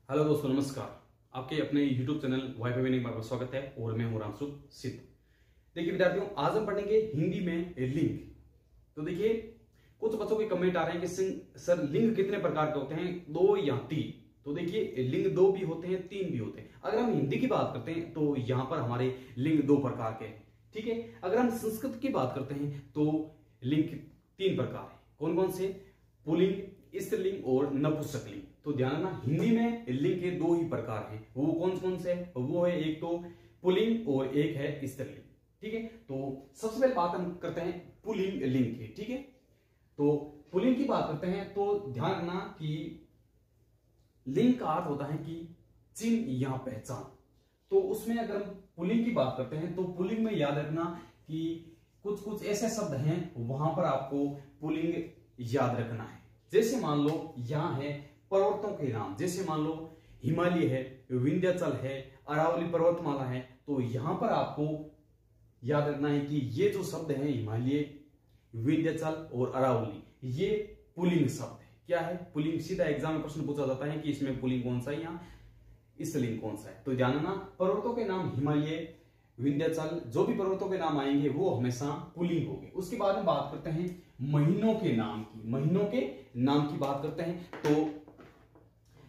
Hello दोस्तों, नमस्कार। आपके अपने YouTube चैनल वाईफाई विनिंग पर स्वागत है और मैं हूं रामसुख सिद्ध। देखिए विद्यार्थियों, आज हम पढ़ेंगे हिंदी में लिंग। तो देखिए, कुछ बच्चों के कमेंट आ रहे हैं कि सर लिंग कितने प्रकार के होते हैं, 2 या 3। तो देखिए, लिंग 2 भी होते हैं, 3 भी होते हैं। अगर हम हिंदी की बात करते हैं तो यहां पर हमारे लिंग 2 प्रकार के हैं, ठीक है। अगर हम संस्कृत की बात करते हैं तो लिंग 3 प्रकार है। कौन कौन से? पुल्लिंग, स्त्रीलिंग और नपुंसकलिंग। तो ध्यान रखना, हिंदी में लिंग के 2 ही प्रकार हैं। वो कौन कौन से हैं? वो है एक तो पुल्लिंग और एक है स्त्रीलिंग, ठीक है। तो सबसे पहले बात हम करते हैं पुल्लिंग लिंग की, ठीक है। तो पुल्लिंग की बात करते हैं तो ध्यान रखना कि लिंग का अर्थ होता है कि चिन्ह या पहचान। तो उसमें अगर हम पुल्लिंग की बात करते हैं तो पुल्लिंग में याद रखना कि कुछ कुछ ऐसे शब्द हैं, वहां पर आपको पुल्लिंग याद रखना है। जैसे मान लो यहां है पर्वतों के नाम, जैसे मान लो हिमालय है, विंध्याचल है, अरावली पर्वतमाला है। तो यहां पर आपको याद रखना है कि ये जो शब्द है हिमालय, विंध्याचल और अरावली, ये पुल्लिंग शब्द है। क्या है? पुल्लिंग। सीधा एग्जाम में प्रश्न पूछा जाता है कि इसमें पुल्लिंग कौन सा है या स्त्रीलिंग कौन सा है। तो जानना, पर्वतों के नाम हिमालय, विंध्याचल, जो भी पर्वतों के नाम आएंगे वो हमेशा पुल्लिंग होंगे। उसके बाद में बात करते हैं महीनों के नाम की। महीनों के नाम की बात करते हैं तो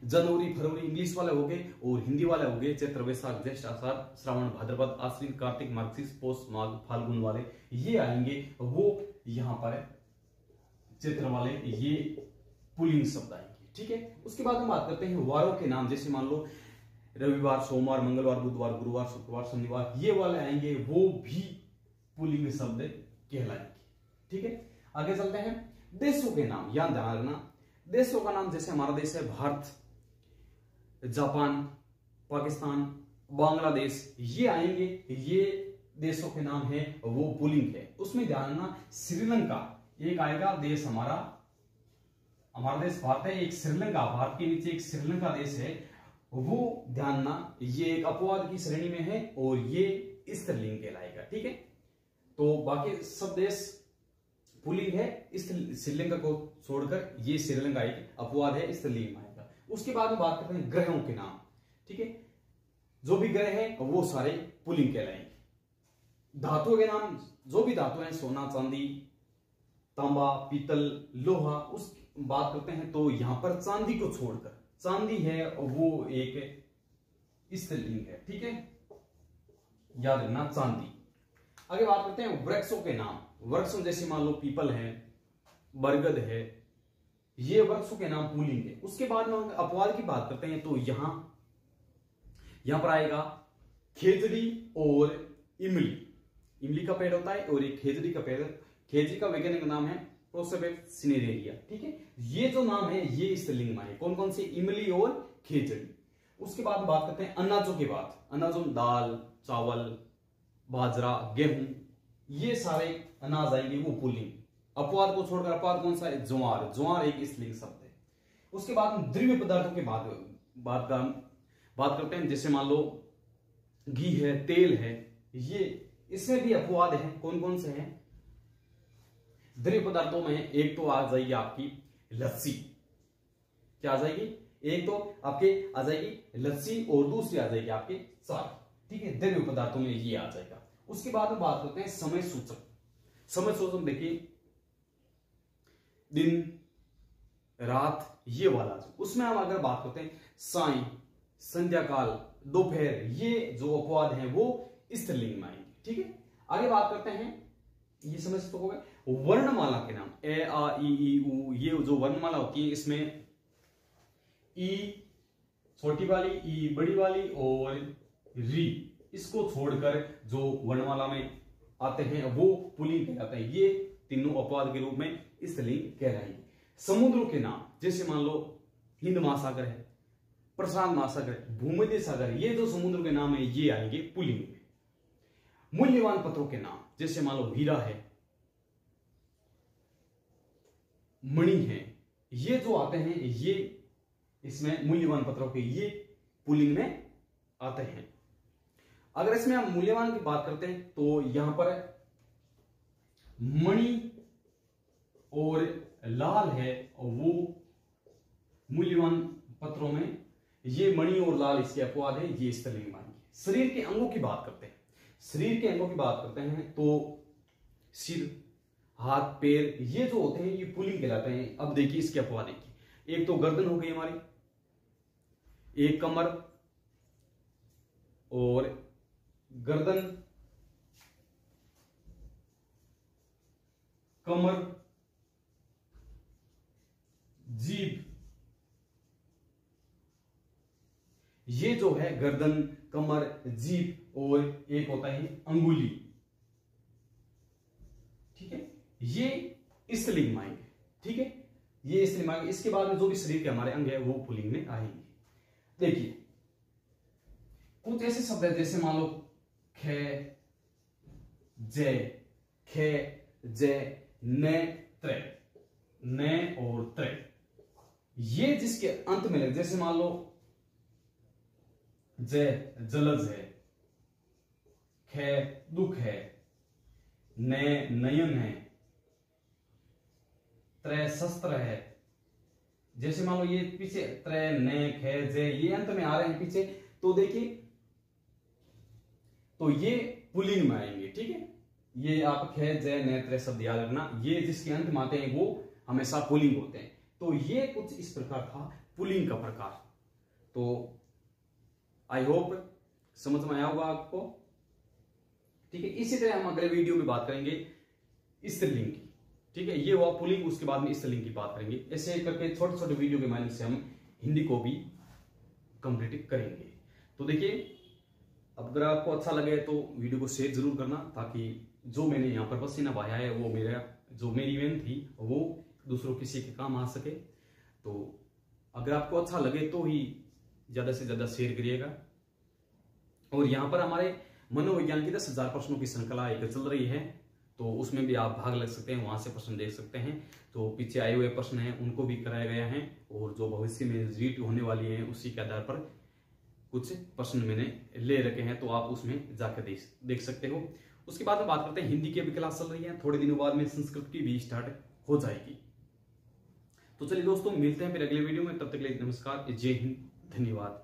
जनवरी, फरवरी इंग्लिश वाले हो गए और हिंदी वाले हो गए चैत्र, वैशाख, ज्येष्ठ, आषाढ़, श्रावण, भाद्रपद, आश्विन, कार्तिक, मार्गशीर्ष, पौष, माघ, फाल्गुन वाले ये आएंगे। वो यहां पर चैत्र वाले ये पुल्लिंग शब्द आएंगे, ठीक है। उसके बाद हम बात करते हैं वारों के नाम। जैसे मान लो रविवार, सोमवार, मंगलवार, बुधवार, गुरुवार, शुक्रवार, शनिवार, ये वाले आएंगे, वो भी पुल्लिंग शब्द कहलाएंगे, ठीक है। आगे चलते हैं देशों के नाम। ध्यान रखना, देशों का नाम जैसे हमारा देश है भारत, जापान, पाकिस्तान, बांग्लादेश, ये आएंगे। ये देशों के नाम है, वो पुल्लिंग है। उसमें ध्यान रखना श्रीलंका एक आएगा देश, हमारा देश भारत है, एक श्रीलंका, भारत के नीचे एक श्रीलंका देश है, वो ध्यान रखना ये एक अपवाद की श्रेणी में है और ये स्त्रीलिंग कहलाएगा, ठीक है। तो बाकी सब देश पुल्लिंग है, श्रीलंका को छोड़कर ये श्रीलंका एक अपवाद है, स्त्रीलिंग में आएगा। उसके बाद में बात करते हैं ग्रहों के नाम, ठीक है। जो भी ग्रह है वो सारे पुल्लिंग कहलाएंगे। धातुओं के नाम, जो भी धातु है, सोना, चांदी, तांबा, पीतल, लोहा, उस बात करते हैं तो यहां पर चांदी को छोड़कर, चांदी है वो एक स्त्रीलिंग है, ठीक है, याद रखना चांदी। आगे बात करते हैं वृक्षों के नाम। वृक्ष जैसे मान लो पीपल है, बरगद है, ये वृक्षों के नाम पुल्लिंग है। उसके बाद में अपवाद की बात करते हैं तो यहां पर आएगा खेजड़ी और इमली। इमली का पेड़ होता है और एक खेजड़ी का पेड़। खेजड़ी का वैज्ञानिक नाम है प्रोसेपेक्स सिनेरेरिया, ठीक है। ये जो नाम है ये स्त्रीलिंग में है। कौन कौन से? इमली और खेजड़ी। उसके बाद बात करते हैं अनाजों की बात। अनाजों दाल, चावल, बाजरा, गेहूं, ये सारे अनाज आएंगे, वो पुल्लिंग। अपवाद को छोड़कर, अपवाद कौन सा है? ज्वार। ज्वार एक स्त्रीलिंग शब्द है। उसके बाद हम द्रव्य पदार्थों की बात करते हैं। जैसे मान लो घी है, तेल है, ये इसमें भी अपवाद है। कौन कौन से हैं द्रव्य पदार्थों में? एक तो आ जाएगी आपकी लस्सी। क्या आ जाएगी? एक तो आपके आ जाएगी लस्सी और दूसरी आ जाएगी आपके चाय, ठीक है। द्रव्य पदार्थों में ये आ जाएगा। उसके बाद में बात करते हैं समय सूचक। समय सूचक देखिए, दिन, रात, ये वाला उसमें हम अगर बात करते हैं साय, संध्या काल, दोपहर, ये जो अपवाद हैं वो स्त्रीलिंग में आएंगे, ठीक है। आगे बात करते हैं, ये समझ तो हो गए वर्णमाला के नाम। ए, आ, ई, उ, ये जो वर्णमाला होती है इसमें ई छोटी वाली, ई बड़ी वाली और री, इसको छोड़कर जो वर्णमाला में आते हैं वो पुल्लिंग कहलाते हैं। ये तीनों अपवाद के रूप में स्त्रीलिंग कहलाएंगे। समुद्रों के नाम, जैसे मान लो हिंद महासागर है, प्रशांत महासागर है, भूमध्य सागर है, ये जो समुद्र के नाम है ये आएंगे पुल्लिंग में। मूल्यवान पत्रों के नाम, जैसे मान लो हीरा है, मणि है, ये जो आते हैं ये इसमें मूल्यवान पत्रों के ये पुल्लिंग में आते हैं। अगर इसमें हम मूल्यवान की बात करते हैं तो यहां पर मणि और लाल है और वो मूल्यवान पत्रों में ये मणि और लाल इसके अपवाद है, ये स्त्रीलिंग मानेंगे। शरीर के अंगों की बात करते हैं, शरीर के अंगों की बात करते हैं तो सिर, हाथ, पैर, ये जो होते हैं ये पुल्लिंग कहलाते हैं। अब देखिए इसके अपवाद देखिए, एक तो गर्दन हो गई हमारी, एक कमर, और गर्दन, कमर, जीभ, ये जो है गर्दन, कमर, जीभ, और एक होता है अंगुली, ठीक है, ये स्त्रीलिंग मानेंगे, ठीक है, ये स्त्रीलिंग मानेंगे। इसके बाद में जो भी शरीर के हमारे अंग है वो पुल्लिंग में आएंगे। देखिए कुछ ऐसे शब्द है जैसे मान लो खे, जय, खे, जय, ने, त्रे, ने और त्रे, ये जिसके अंत में लगे, जैसे मान लो जय जलज है, खे दुख है, ने नयन है, त्रे शस्त्र है। जैसे मान लो ये पीछे त्रे, ने, खे, जय, ये अंत में आ रहे हैं पीछे, तो देखिए तो ये पुल्लिंग में आएंगे, ठीक है। ये आप खे, जय, ने, त्रे शब्द याद रखना, ये जिसके अंत में आते हैं वो हमेशा पुल्लिंग होते हैं। तो ये कुछ इस प्रकार था पुल्लिंग का प्रकार। तो आई होप समझ में आया होगा आपको, ठीक है। इसी तरह हम अगले वीडियो में बात करेंगे स्त्रीलिंग की, ठीक है। ये हुआ पुल्लिंग, उसके बाद में स्त्रीलिंग की बात करेंगे। ऐसे करके छोटे छोटे वीडियो के माध्यम से हम हिंदी को भी कंप्लीट करेंगे। तो देखिए अब अगर आपको अच्छा लगे तो वीडियो को शेयर जरूर करना, ताकि जो मैंने यहाँ पर पसीना बहाया है वो मेरी मेहनत थी वो दूसरों किसी के काम आ सके। तो अगर आपको अच्छा लगे तो ही ज्यादा से ज्यादा शेयर करिएगा। और यहाँ पर हमारे मनोविज्ञान की 10,000 प्रश्नों की श्रृंखला एक चल रही है, तो उसमें भी आप भाग ले सकते हैं, वहां से प्रश्न देख सकते हैं। तो पीछे आए हुए प्रश्न हैं उनको भी कराया गया है, और जो भविष्य में रीट होने वाली है उसी के आधार पर कुछ प्रश्न मैंने ले रखे हैं, तो आप उसमें जाकर देख सकते हो। उसके बाद में बात करते हैं हिंदी की अभी क्लास चल रही है, थोड़े दिनों बाद में संस्कृत की भी स्टार्ट हो जाएगी। तो चलिए दोस्तों मिलते हैं फिर अगले वीडियो में, तब तक के लिए नमस्कार, जय हिंद, धन्यवाद।